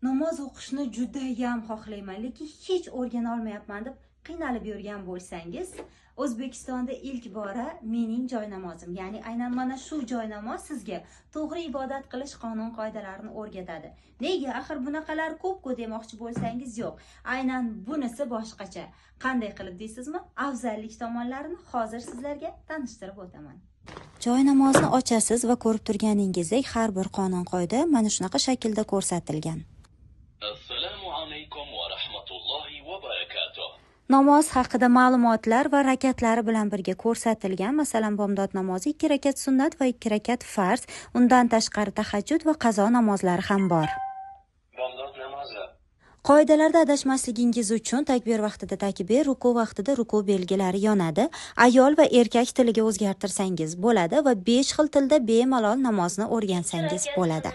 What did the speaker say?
Namoz o'qishni judayam xohlayman, lekin hech o'rgana olmayapman deb qiynalib yurgan bo'lsangiz, O'zbekistonda ilk bora mening joy namozim, ya'ni aynan mana shu joy namoz sizga to'g'ri ibodat qilish qonun-qoidalarini o'rgatadi. Nega? Axir bunaqalar ko'p-ku demoqchi bo'lsangiz yo'q. Aynan bunisi boshqacha. Qanday qilib deysizmi? Afzallik tomonlarini hozir sizlarga tanishtirib o'taman. Joy namozni ochasiz va ko'rib turganingizdek har bir qonun-qoida mana shunaqa shaklda ko'rsatilgan. Assalomu alaykum va rahmatullohi va barakatuh. Namoz haqida ma'lumotlar va rakatlari bilan birga ko'rsatilgan. Masalan, bomdod namozi 2 rakat sunnat va 2 rakat farz. Undan tashqari tahajjud va qazo namozlari ham bor. Bomdod namozi. Qoidalarda adashmasligingiz uchun takbir vaqtida takbir, ruku vaqtida ruku belgilari yonadi. Ayol va erkak tiliga o'zgartirsangiz bo'ladi va 5 xil tilda bemalol namozni o'rgansangiz bo'ladi.